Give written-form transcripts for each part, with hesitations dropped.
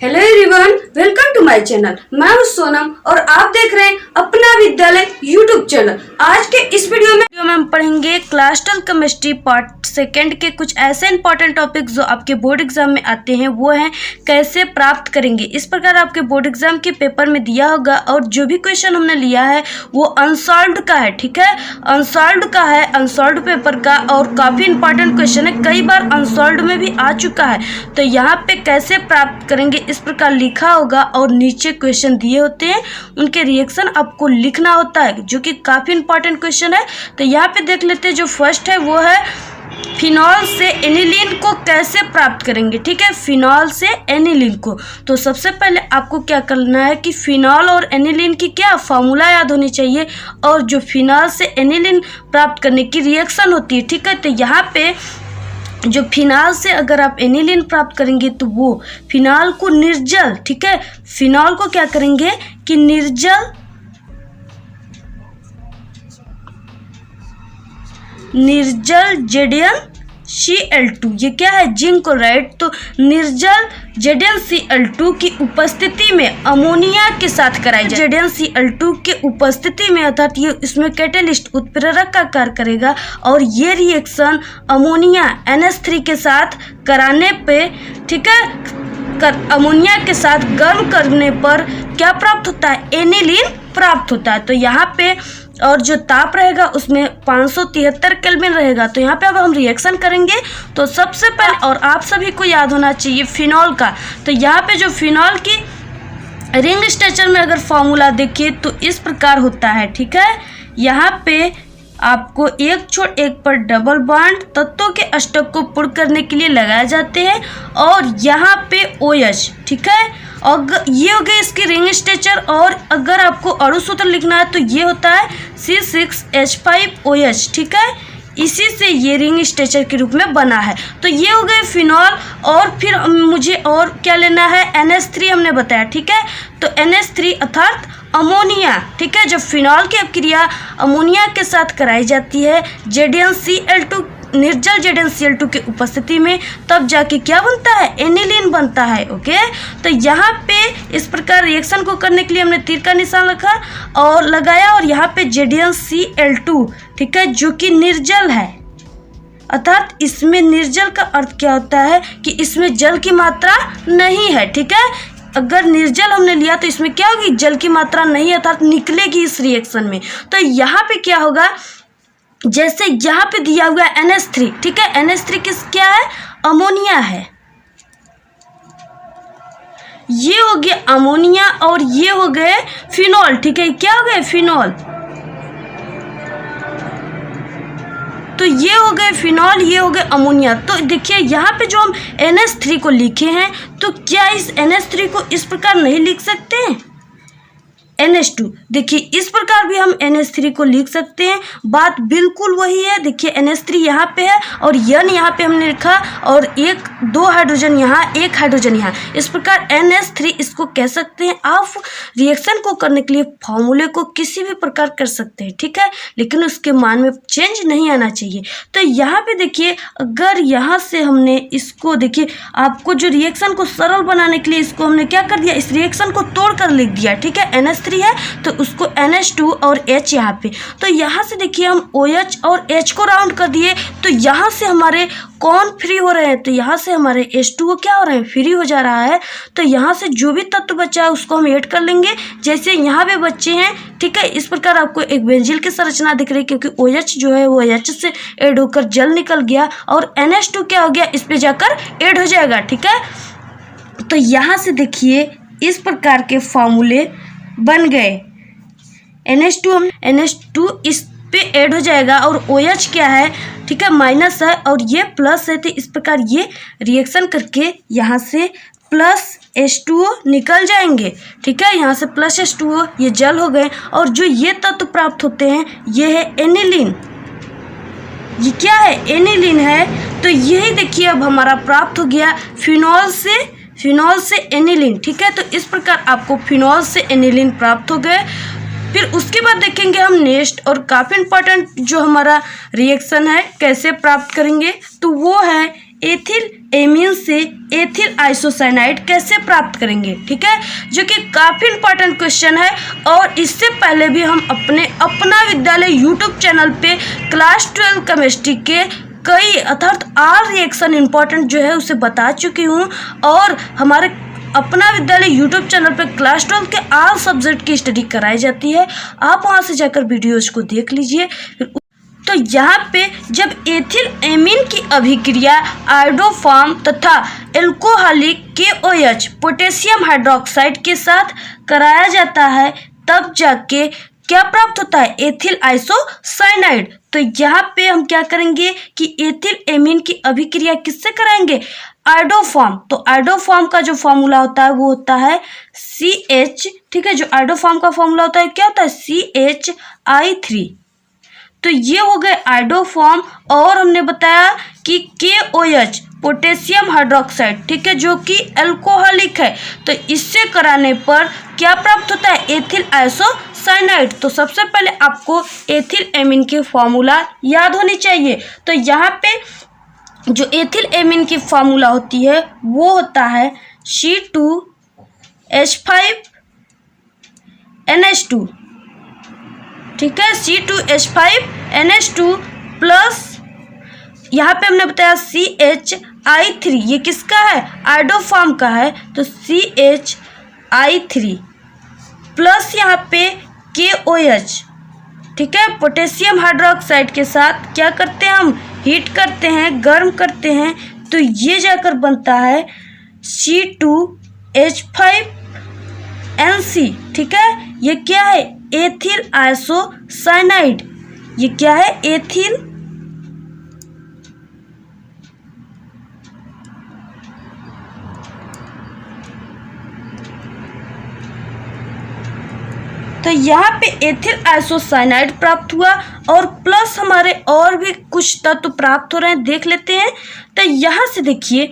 Hello everyone, welcome to my channel. मैं हूं सोनम और आप देख रहे हैं अपना विद्यालय यूट्यूब चैनल। आज के इस वीडियो में हम पढ़ेंगे क्लास 12 केमिस्ट्री पार्ट सेकंड के कुछ ऐसे इंपॉर्टेंट टॉपिक्स जो आपके बोर्ड एग्जाम में आते हैं। वो हैं कैसे प्राप्त करेंगे। इस प्रकार आपके बोर्ड एग्जाम के पेपर में दिया होगा और जो भी क्वेश्चन हमने लिया है वो अनसॉल्व्ड का है। ठीक है, अनसॉल्व्ड का है, अनसॉल्व्ड पेपर का, और काफ़ी इंपॉर्टेंट क्वेश्चन है, कई बार अनसॉल्व्ड में भी आ चुका है। तो यहाँ पे कैसे प्राप्त करेंगे इस प्रकार लिखा होगा और नीचे क्वेश्चन दिए होते हैं, उनके रिएक्शन आपको लिखना होता है, जो कि काफ़ी इंपॉर्टेंट क्वेश्चन है। तो यहाँ पे देख लेते हैं, जो फर्स्ट है वो है फिनॉल से एनिलीन को कैसे प्राप्त करेंगे। ठीक है, फिनॉल से एनिलीन को। तो सबसे पहले आपको क्या करना है कि फिनॉल और एनिलीन की क्या फार्मूला याद होनी चाहिए, और जो फिनॉल से एनिलीन प्राप्त करने की रिएक्शन होती है। ठीक है, तो यहाँ पे जो फिनाल से अगर आप एनिलीन प्राप्त करेंगे तो वो फिनाल को निर्जल, ठीक है, फिनॉल को क्या करेंगे कि निर्जल ZnCl2, ये क्या है, जिंक क्लोराइड। तो निर्जल ZnCl2 की उपस्थिति में अमोनिया के साथ कराई जाए। ZnCl2 के उपस्थिति में, अर्थात ये इसमें कैटेलिस्ट उत्प्रेरक का कार्य करेगा, और ये रिएक्शन अमोनिया NH3 के साथ कराने पे, ठीक है, अमोनिया के साथ गर्म करने पर क्या प्राप्त होता है, एनिलीन प्राप्त होता है। तो यहाँ पे और जो ताप रहेगा उसमें 573 केल्विन रहेगा। तो यहाँ पे अब हम रिएक्शन करेंगे। तो सबसे पहले, और आप सभी को याद होना चाहिए फिनॉल का, तो यहाँ पे जो फिनॉल की रिंग स्ट्रक्चर में अगर फॉर्मूला देखिए तो इस प्रकार होता है। ठीक है, यहाँ पे आपको एक छोड़ एक पर डबल बॉन्ड तत्वों के अष्टक को पूर्ण करने के लिए लगाए जाते हैं, और यहाँ पे OH, ठीक है, और ये हो गया इसकी रिंग स्ट्रक्चर। और अगर आपको अणु सूत्र लिखना है तो ये होता है C6H5OH। ठीक है, इसी से ये रिंग स्ट्रक्चर के रूप में बना है। तो ये हो गए फिनॉल, और फिर मुझे और क्या लेना है, NH3 हमने बताया। ठीक है, तो NH3 अर्थात अमोनिया। ठीक है, जब फिनॉल की अपक्रिया अमोनिया के साथ कराई जाती है ZnCl2, निर्जल ZnCl2 की उपस्थिति में, तब जाके क्या बनता है, एनिलीन बनता है। ओके, तो यहाँ पे इस प्रकार रिएक्शन को करने के लिए हमने तीर का निशान रखा और लगाया, और यहाँ पे ZnCl2, ठीक है, जो कि निर्जल है, अर्थात इसमें निर्जल का अर्थ क्या होता है कि इसमें जल की मात्रा नहीं है। ठीक है, अगर निर्जल हमने लिया तो इसमें क्या होगी, जल की मात्रा नहीं, अर्थात निकलेगी इस रिएक्शन में। तो यहाँ पे क्या होगा, जैसे यहाँ पे दिया हुआ NH3, ठीक है, NH3 क्या है, अमोनिया है, ये हो गया अमोनिया, और ये हो गए फिनॉल। ठीक है, क्या हो गए, फिनॉल। तो ये हो गए फिनॉल, ये हो गए अमोनिया। तो देखिए यहाँ पे जो हम NH3 को लिखे हैं, तो क्या इस NH3 को इस प्रकार नहीं लिख सकते हैं, NH2। देखिए इस प्रकार भी हम NH3 को लिख सकते हैं, बात बिल्कुल वही है। देखिए NH3 यहाँ पे है और N यहाँ पे हमने लिखा, और दो हाइड्रोजन यहाँ, एक हाइड्रोजन यहाँ, इस प्रकार NH3 इसको कह सकते हैं। आप रिएक्शन को करने के लिए फॉर्मूले को किसी भी प्रकार कर सकते हैं, ठीक है, लेकिन उसके मान में चेंज नहीं आना चाहिए। तो यहाँ पे देखिए, अगर यहाँ से हमने इसको, देखिए आपको जो रिएक्शन को सरल बनाने के लिए इसको हमने क्या कर दिया, इस रिएक्शन को तोड़ कर लिख दिया। ठीक है, NH3 है तो उसको NH2 और H यहाँ पे, तो यहाँ से देखिए हम OH और H को राउंड कर दिए, तो यहाँ से हमारे कौन फ्री हो रहे हैं, तो यहाँ से हमारे H2O क्या हो रहे हैं, फ्री हो जा रहा है। तो यहाँ से जो भी तत्व बचा है उसको हम ऐड कर लेंगे, जैसे यहाँ पे बच्चे हैं। ठीक है, इस प्रकार आपको एक बेंजीन की संरचना दिख रही है, क्योंकि OH जो है वो H से ऐड होकर जल निकल गया, और NH2 क्या हो गया, इस पे जाकर ऐड हो जाएगा। ठीक है, तो यहाँ से देखिए इस प्रकार के फॉर्मूले बन गए। NH2 इस पे ऐड हो जाएगा, और OH क्या है, ठीक है, माइनस है और ये प्लस है। तो इस प्रकार ये रिएक्शन करके यहाँ से प्लस H2O निकल जाएंगे। ठीक है, यहाँ से प्लस H2O, ये जल हो गए, और जो ये तत्व प्राप्त होते हैं ये है एनिलीन। ये क्या है, एनिलीन है। तो यही देखिए अब हमारा प्राप्त हो गया फिनॉल से एनिलीन। ठीक है, तो इस प्रकार आपको फिनॉल से एनिलीन प्राप्त हो गए। फिर उसके बाद देखेंगे हम नेक्स्ट, और काफ़ी इंपॉर्टेंट जो हमारा रिएक्शन है कैसे प्राप्त करेंगे, तो वो है एथिल एमीन से एथिल आइसोसाइनाइड कैसे प्राप्त करेंगे, ठीक है, जो कि काफ़ी इंपॉर्टेंट क्वेश्चन है। और इससे पहले भी हम अपना विद्यालय यूट्यूब चैनल पे क्लास 12 केमिस्ट्री के कई अर्थात आर रिएक्शन इंपॉर्टेंट जो है उसे बता चुकी हूँ। और हमारे अपना विद्यालय यूट्यूब चैनल पे क्लास 12 के आर सब्जेक्ट की स्टडी कराई जाती है, आप वहाँ से जाकर वीडियोज़ को देख लीजिए। तो यहाँ पे जब एथिल एमीन की अभिक्रिया आयोडोफॉर्म तथा एल्कोहलिक KOH पोटेशियम हाइड्रोक्साइड के साथ कराया जाता है, तब जाके क्या प्राप्त होता है, एथिल आइसोसाइनाइड। तो यहाँ पे हम क्या करेंगे कि एथिल एमीन की अभिक्रिया किससे कराएंगे, आयोडोफॉर्म। तो आयोडोफॉर्म का जो फॉर्मूला होता है वो होता है CH, ठीक है, जो आयोडोफॉर्म का फॉर्मूला होता है क्या होता है, CHI3। तो ये हो गए आयोडोफॉर्म। और हमने बताया कि KOH पोटेशियम हाइड्रोक्साइड, ठीक है, जो कि एल्कोहलिक है, तो इससे कराने पर क्या प्राप्त होता है, एथिल आइसोसाइनाइड। तो सबसे पहले आपको एथिल एमीन की फॉर्मूला याद होनी चाहिए। तो यहाँ पे जो एथिल एमीन की फॉर्मूला होती है वो होता है C2H5NH2, ठीक है, C2H5NH2 प्लस यहाँ पे हमने बताया CHI3, ये किसका है, आयोडोफॉर्म का है, तो CHI3 प्लस यहाँ पे KOH, ठीक है, पोटेशियम हाइड्रोक्साइड के साथ क्या करते हैं, हम हीट करते हैं, गर्म करते हैं, तो ये जाकर बनता है C2H5NC, ठीक है, ये क्या है, एथिल आइसोसाइनाइड। ये क्या है, एथिल तो यहाँ पे एथिल आइसोसाइनाइड प्राप्त हुआ और प्लस हमारे और भी कुछ तत्व प्राप्त हो रहे हैं, देख लेते हैं। तो यहाँ से देखिए,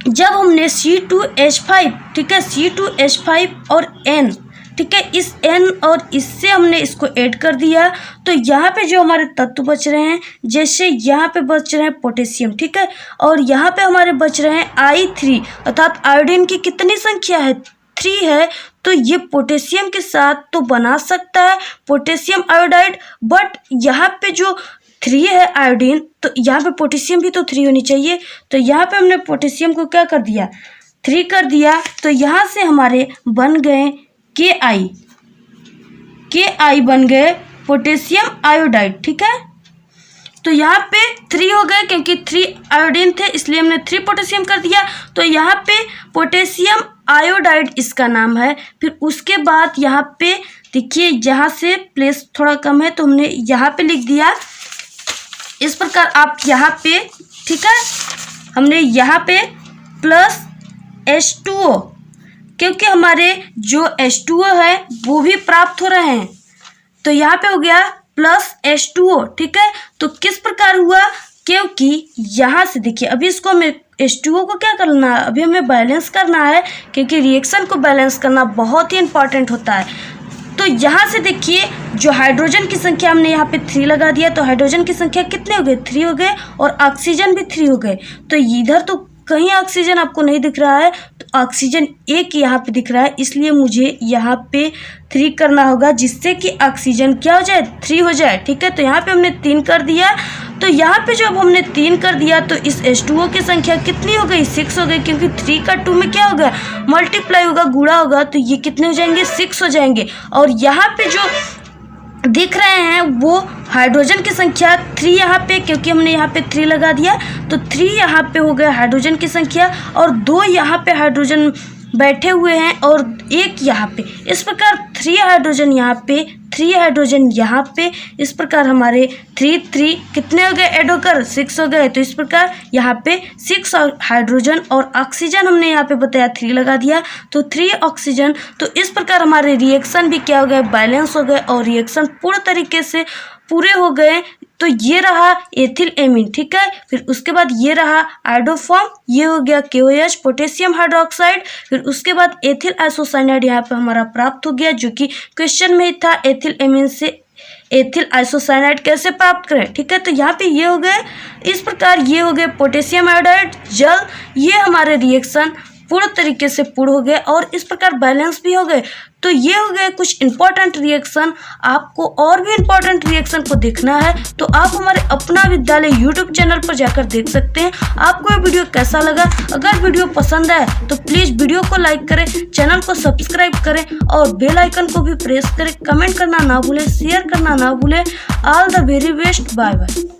जब हमने C2H5, ठीक है, C2H5 और N, ठीक है, इस N और इससे हमने इसको ऐड कर दिया, तो यहाँ पे जो हमारे तत्व बच रहे हैं, जैसे यहाँ पे बच रहे हैं पोटेशियम, ठीक है, और यहाँ पे हमारे बच रहे हैं I3, अर्थात आयोडीन की कितनी संख्या है, 3 है। तो ये पोटेशियम के साथ तो बना सकता है पोटेशियम आयोडाइड, बट यहाँ पे जो 3 है आयोडीन, तो यहाँ पे पोटेशियम भी तो 3 होनी चाहिए। तो यहाँ पे हमने पोटेशियम को क्या कर दिया, 3 कर दिया। तो यहाँ से हमारे बन गए KI बन गए पोटेशियम आयोडाइड, ठीक है। तो यहाँ पे 3 हो गए, क्योंकि 3 आयोडीन थे इसलिए हमने 3 पोटेशियम कर दिया। तो यहाँ पे पोटेशियम आयोडाइड इसका नाम है। फिर उसके बाद यहाँ पे देखिए, यहाँ से प्लेस थोड़ा कम है तो हमने यहाँ पे लिख दिया इस प्रकार। आप यहाँ पे, ठीक है, हमने यहाँ पे प्लस H2O, क्योंकि हमारे जो H2O है वो भी प्राप्त हो रहे हैं, तो यहाँ पे हो गया प्लस H2O, ठीक है। तो किस प्रकार हुआ, क्योंकि यहाँ से देखिए, अभी इसको हमें H2O को क्या करना है, अभी हमें बैलेंस करना है, क्योंकि रिएक्शन को बैलेंस करना बहुत ही इंपॉर्टेंट होता है। तो यहाँ से देखिए, जो हाइड्रोजन की संख्या हमने यहाँ पे 3 लगा दिया, तो हाइड्रोजन की संख्या कितने हो गए, 3 हो गए, और ऑक्सीजन भी 3 हो गए। तो इधर तो कहीं ऑक्सीजन आपको नहीं दिख रहा है, तो ऑक्सीजन एक यहाँ पे दिख रहा है, इसलिए मुझे यहाँ पे 3 करना होगा, जिससे कि ऑक्सीजन क्या हो जाए, 3 हो जाए, ठीक है। तो यहाँ पे हमने 3 कर दिया। तो यहाँ पे जब हमने 3 कर दिया तो इस H2O की संख्या कितनी हो गई, 6 हो गई, क्योंकि 3 का 2 में क्या होगा, मल्टीप्लाई होगा, गुणा होगा, तो ये कितने हो जाएंगे, 6 हो जाएंगे। और यहाँ पे जो दिख रहे हैं वो हाइड्रोजन की संख्या 3 यहाँ पे, क्योंकि हमने यहाँ पे 3 लगा दिया, तो 3 यहाँ पे हो गया हाइड्रोजन की संख्या, और 2 यहाँ पे हाइड्रोजन बैठे हुए हैं और 1 यहाँ पे। इस प्रकार 3 हाइड्रोजन यहाँ पे, 3 हाइड्रोजन यहाँ पे, इस प्रकार हमारे 3 कितने हो गए, ऐड होकर 6 हो गए। तो इस प्रकार यहाँ पे 6 हाइड्रोजन और ऑक्सीजन हमने यहाँ पे बताया 3 लगा दिया, तो 3 ऑक्सीजन। तो इस प्रकार हमारे रिएक्शन भी क्या हो गए, बैलेंस हो गए, और रिएक्शन पूर्ण तरीके से पूरे हो गए। तो ये रहा एथिल एमीन, ठीक है। फिर उसके बाद ये रहा आयोडोफॉर्म, ये हो गया KOH पोटेशियम हाइड्रोक्साइड। फिर उसके बाद एथिल आइसोसाइनाइड यहाँ पे हमारा प्राप्त हो गया, जो कि क्वेश्चन में ही था, एथिल एमीन से एथिल आइसोसाइनाइड कैसे प्राप्त करें, ठीक है। तो यहाँ पे ये हो गए, इस प्रकार ये हो गए पोटेशियम आयोडाइड जल, ये हमारे रिएक्शन पूर्ण तरीके से पूर्ण हो गए और इस प्रकार बैलेंस भी हो गए। तो ये हो गए कुछ इंपॉर्टेंट रिएक्शन। आपको और भी इंपॉर्टेंट रिएक्शन को देखना है तो आप हमारे अपना विद्यालय यूट्यूब चैनल पर जाकर देख सकते हैं। आपको ये वीडियो कैसा लगा, अगर वीडियो पसंद आए तो प्लीज़ वीडियो को लाइक करें, चैनल को सब्सक्राइब करें और बेल आइकन को भी प्रेस करें। कमेंट करना ना भूलें, शेयर करना ना भूलें। All the very best, bye bye.